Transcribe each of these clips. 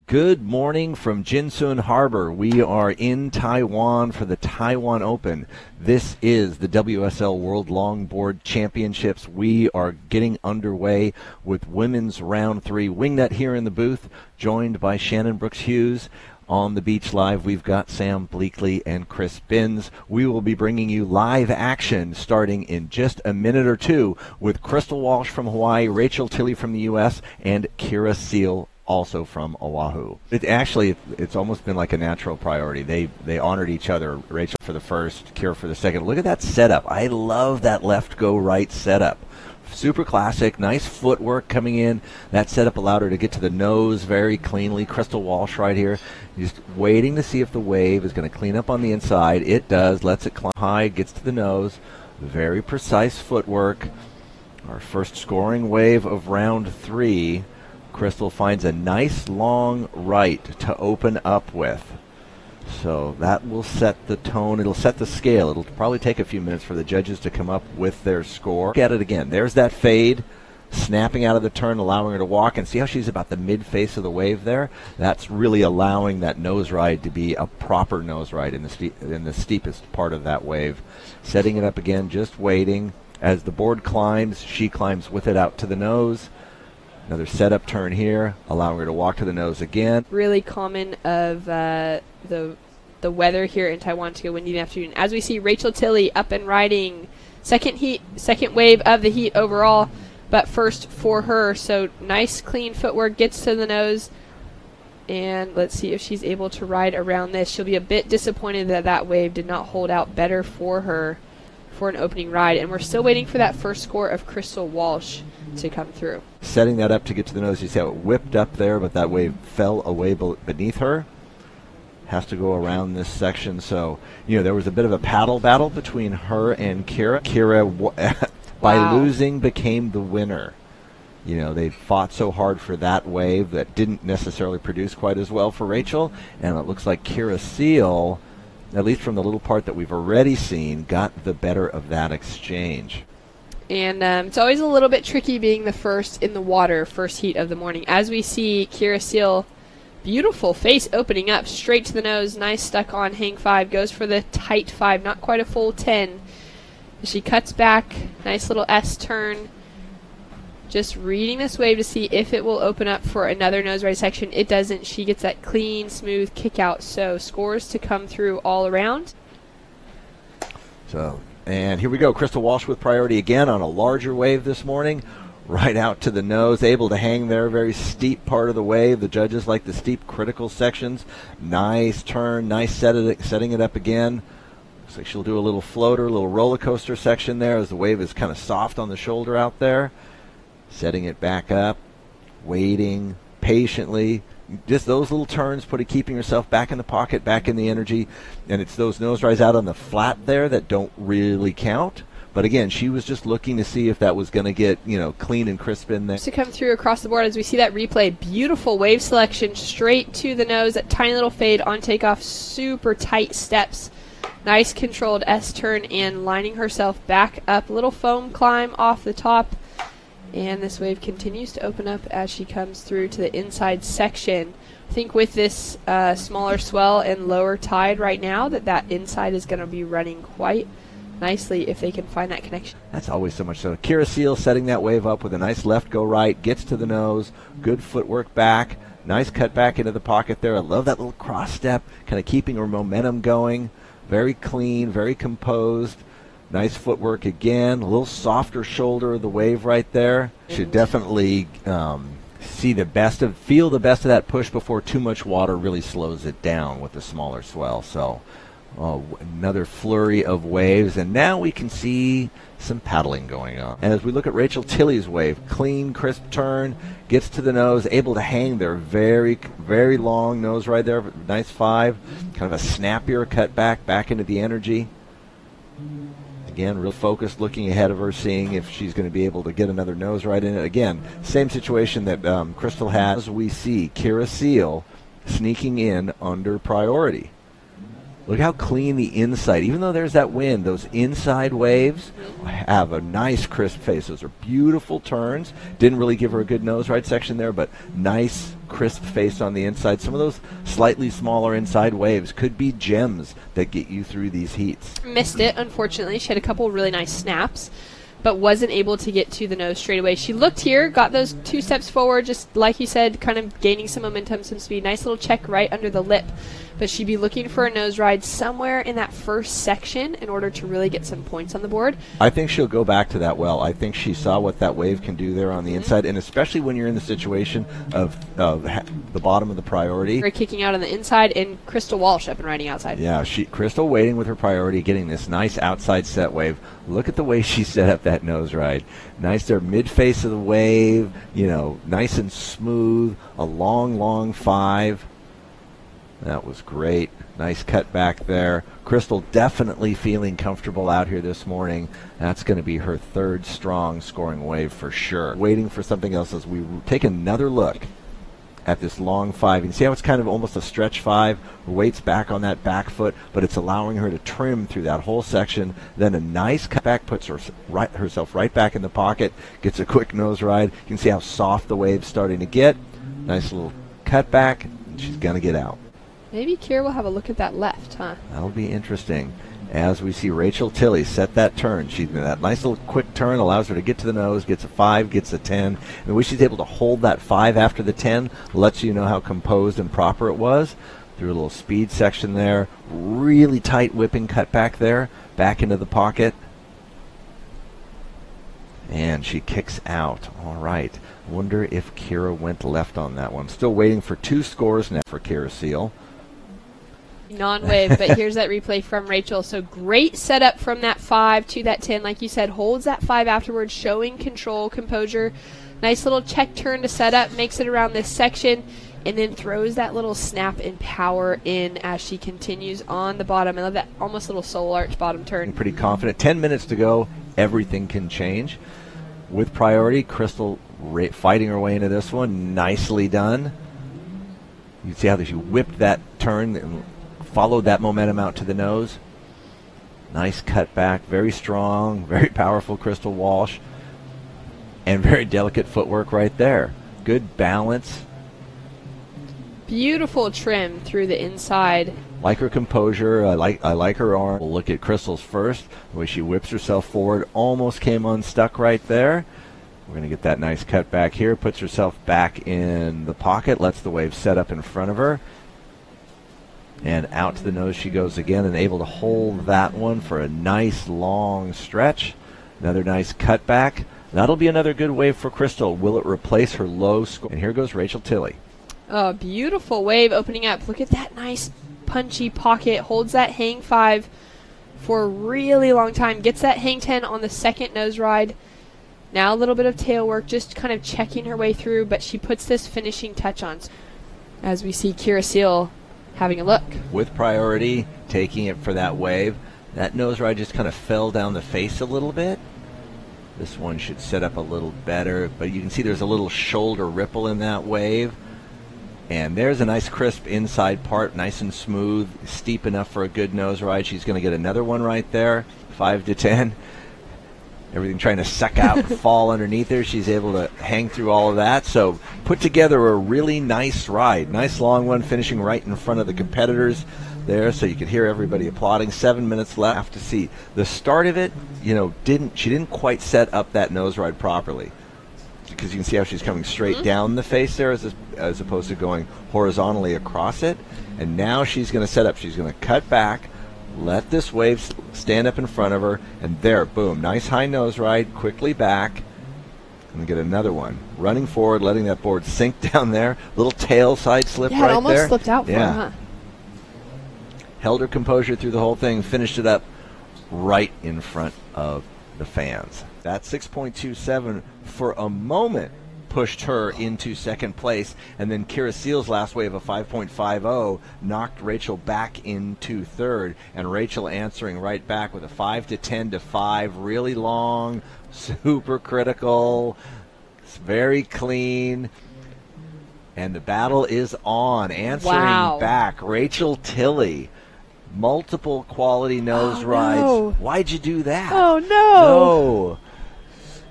Good morning from Jinsun Harbor. We are in Taiwan for the Taiwan Open. This is the WSL World Longboard Championships. We are getting underway with women's round 3. Wingnut here in the booth, joined by Shannon Brooks-Hughes. On the beach live, we've got Sam Bleakley and Chris Binns. We will be bringing you live action starting in just a minute or two with C.Walsh from Hawaii, R.Tilly from the U.S., and K.Seale also from Oahu. It's almost been like a natural priority. They honored each other, Rachel for the first, Kira for the second. Look at that setup. I love that left go right setup. Super classic, nice footwork coming in. That setup allowed her to get to the nose very cleanly. C.Walsh right here, just waiting to see if the wave is going to clean up on the inside. It does, lets it climb high, gets to the nose. Very precise footwork. Our first scoring wave of round 3. Crystal finds a nice long right to open up with. So that will set the tone. It'll set the scale. It'll probably take a few minutes for the judges to come up with their score. Look at it again. There's that fade, snapping out of the turn, allowing her to walk. And see how she's about the mid-face of the wave there? That's really allowing that nose ride to be a proper nose ride in the steepest part of that wave. Setting it up again, just waiting. As the board climbs, she climbs with it out to the nose. Another setup turn here, allowing her to walk to the nose again. Really common of the weather here in Taiwan to go windy in the afternoon. As we see R.Tilly up and riding, second wave of the heat overall, but first for her. So nice clean footwork, gets to the nose, and let's see if she's able to ride around this. She'll be a bit disappointed that that wave did not hold out better for her for an opening ride, and we're still waiting for that first score of C.Walsh to come through. Setting that up to get to the nose. You see how it whipped up there, but that wave fell away beneath her. Has to go around this section. So, there was a bit of a paddle battle between her and Kira. Kira, by losing, became the winner. They fought so hard for that wave that didn't necessarily produce quite as well for Rachel. And it looks like K.Seale, at least from the little part that we've already seen, got the better of that exchange. And it's always a little bit tricky being the first in the water, first heat of the morning. As we see K.Seale, beautiful face opening up, straight to the nose, nice stuck on hang 5, goes for the tight 5, not quite a full 10. She cuts back, nice little S turn. Just reading this wave to see if it will open up for another nose ride section. It doesn't. She gets that clean, smooth kick out. So scores to come through all around. And here we go. C.Walsh with priority again on a larger wave this morning. Right out to the nose, able to hang there. Very steep part of the wave. The judges like the steep critical sections. Nice turn, nice setting it up again. Looks like she'll do a little floater, a little roller coaster section there as the wave is kind of soft on the shoulder out there. Setting it back up, waiting patiently. Just those little turns, keeping yourself back in the pocket, back in the energy. And it's those nose rides out on the flat there that don't really count. But again, she was just looking to see if that was going to get, clean and crisp in there. To come through across the board as we see that replay. Beautiful wave selection, straight to the nose. That tiny little fade on takeoff, super tight steps. Nice controlled S turn and lining herself back up. Little foam climb off the top. And this wave continues to open up as she comes through to the inside section. I think with this smaller swell and lower tide right now that inside is going to be running quite nicely if they can find that connection. That's always so much so. K.Seale setting that wave up with a nice left go right, gets to the nose, good footwork back, nice cut back into the pocket there. I love that little cross step, kind of keeping her momentum going. Very clean, very composed. Nice footwork again, a little softer shoulder of the wave right there. Should definitely feel the best of that push before too much water really slows it down with the smaller swell. So another flurry of waves, and now we can see some paddling going on. And as we look at R.Tilly's wave, clean, crisp turn, gets to the nose, able to hang there, very, very long nose right there, nice 5, kind of a snappier cut back into the energy. Again, real focused, looking ahead of her, seeing if she's going to be able to get another nose right in it. Again, same situation that Crystal has. We see K.Seale sneaking in under priority. Look how clean the inside, even though there's that wind, those inside waves have a nice crisp face. Those are beautiful turns. Didn't really give her a good nose ride section there, but nice crisp face on the inside. Some of those slightly smaller inside waves could be gems that get you through these heats. Missed it, unfortunately. She had a couple really nice snaps, but wasn't able to get to the nose straight away. She looked here, got those 2 steps forward, just like you said, kind of gaining some momentum, some speed. Nice little check right under the lip. But she'd be looking for a nose ride somewhere in that first section in order to really get some points on the board. I think she'll go back to that well. I think she saw what that wave can do there on the inside, and especially when you're in the situation of the bottom of the priority. Her kicking out on the inside, and C.Walsh up and riding outside. Yeah, Crystal waiting with her priority, getting this nice outside set wave. Look at the way she set up that nose ride. Nice there, mid-face of the wave, nice and smooth, a long 5. That was great. Nice cut back there. Crystal definitely feeling comfortable out here this morning. That's going to be her 3rd strong scoring wave for sure. Waiting for something else as we take another look at this long 5. You can see how it's kind of almost a stretch 5. Her weight's back on that back foot, but it's allowing her to trim through that whole section. Then a nice cut back, puts herself right back in the pocket, gets a quick nose ride. You can see how soft the wave's starting to get. Nice little cut back, and she's going to get out. Maybe Kira will have a look at that left, huh? That'll be interesting. As we see R.Tilly set that turn. That nice little quick turn allows her to get to the nose, gets a 5, gets a 10. And the way she's able to hold that 5 after the 10 lets you know how composed and proper it was. Through a little speed section there. Really tight whipping cut back there. Back into the pocket. And she kicks out. All right. Wonder if Kira went left on that one. Still waiting for 2 scores now for K.Seale. Non-wave, but here's that replay from Rachel. So great setup from that 5 to that 10. Like you said, holds that 5 afterwards, showing control, composure. Nice little check turn to set up, makes it around this section, and then throws that little snap and power in as she continues on the bottom. I love that almost little soul arch bottom turn. Pretty confident. 10 minutes to go. Everything can change. With priority, Crystal fighting her way into this one. Nicely done. You see how she whipped that turn and followed that momentum out to the nose. Nice cut back, very strong, very powerful C.Walsh, and very delicate footwork right there. Good balance. Beautiful trim through the inside. Like her composure, I like her arm. We'll look at Crystal's first, the way she whips herself forward, almost came unstuck right there. We're going to get that nice cut back here, puts herself back in the pocket, lets the wave set up in front of her. And out to the nose she goes again, and able to hold that one for a nice long stretch. Another nice cut back. That'll be another good wave for Crystal. Will it replace her low score? And here goes R.Tilly. Oh, beautiful wave opening up. Look at that nice punchy pocket. Holds that hang 5 for a really long time. Gets that hang 10 on the second nose ride. Now a little bit of tail work, just kind of checking her way through, but she puts this finishing touch on. As we see K.Seale having a look. With priority, taking it for that wave. That nose ride just kind of fell down the face a little bit. This one should set up a little better, but you can see there's a little shoulder ripple in that wave. And there's a nice crisp inside part, nice and smooth, steep enough for a good nose ride. She's going to get another one right there, 5 to 10. Everything trying to suck out and fall underneath her. She's able to hang through all of that. So put together a really nice ride. Nice long one, finishing right in front of the competitors there, so you could hear everybody applauding. 7 minutes left to see. The start of it, she didn't quite set up that nose ride properly, because you can see how she's coming straight down the face there as opposed to going horizontally across it. And now she's going to set up. She's going to cut back, let this wave stand up in front of her, and there, boom, nice high nose ride, quickly back, and get another one. Running forward, letting that board sink down there. Little tail side slip right there. Yeah, it almost slipped out for her, huh? Held her composure through the whole thing, finished it up right in front of the fans. That 6.27 for a moment pushed her into second place, and then K.Seale's last wave of 5.50 knocked Rachel back into third, and Rachel answering right back with a 5 to 10 to 5, really long, super critical, it's very clean, and the battle is on. Answering back, R.Tilly Multiple quality nose rides. No. Why'd you do that? Oh, no. No.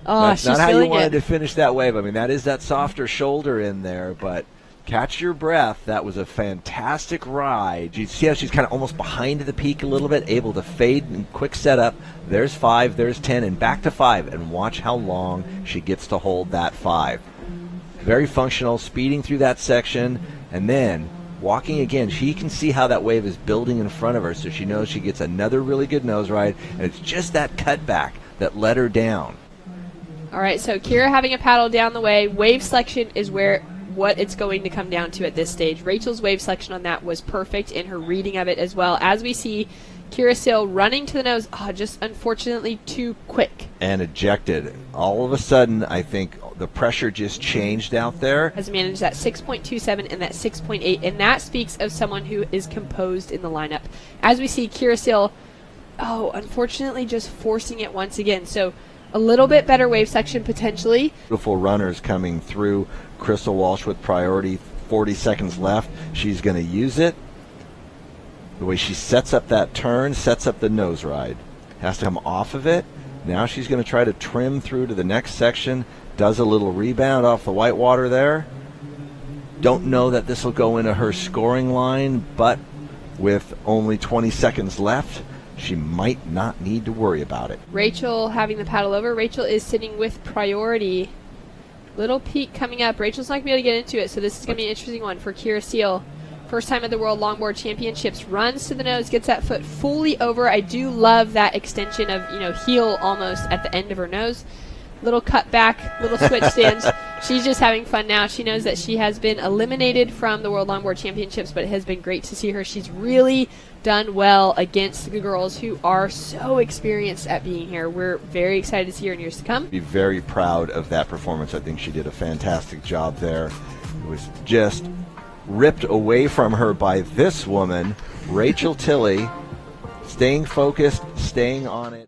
Oh, That's she's not how you feeling wanted it. to finish that wave. I mean, that is that softer shoulder in there, but catch your breath. That was a fantastic ride. You see how she's kind of almost behind the peak a little bit, able to fade and quick setup. There's 5, there's 10, and back to 5, and watch how long she gets to hold that 5. Very functional, speeding through that section, and then walking again. She can see how that wave is building in front of her, so she knows she gets another really good nose ride, and it's just that cutback that let her down. All right, so Kira having a paddle down the way. Wave selection is what it's going to come down to at this stage. Rachel's wave selection on that was perfect in her reading of it as well. As we see K.Seale running to the nose, just unfortunately too quick. And ejected. All of a sudden, I think the pressure just changed out there. Has managed that 6.27 and that 6.8, and that speaks of someone who is composed in the lineup. As we see K.Seale, unfortunately just forcing it once again. So a little bit better wave section potentially. Beautiful runners coming through. C.Walsh with priority, 40 seconds left. She's going to use it. The way she sets up that turn, sets up the nose ride. Has to come off of it. Now she's going to try to trim through to the next section. Does a little rebound off the whitewater there. Don't know that this will go into her scoring line, but with only 20 seconds left, she might not need to worry about it. Rachel having the paddle over. Rachel is sitting with priority. Little peak coming up. Rachel's not going to be able to get into it, so this is going to be an interesting one for K.Seale. First time at the World Longboard Championships. Runs to the nose, gets that foot fully over. I do love that extension of, heel almost at the end of her nose. Little cut back, little switch stands. She's just having fun now. She knows that she has been eliminated from the World Longboard Championships, but it has been great to see her. She's really done well against the girls who are so experienced at being here. We're very excited to see her in years to come. Be very proud of that performance. I think she did a fantastic job there. It was just ripped away from her by this woman, R.Tilly, staying focused, staying on it.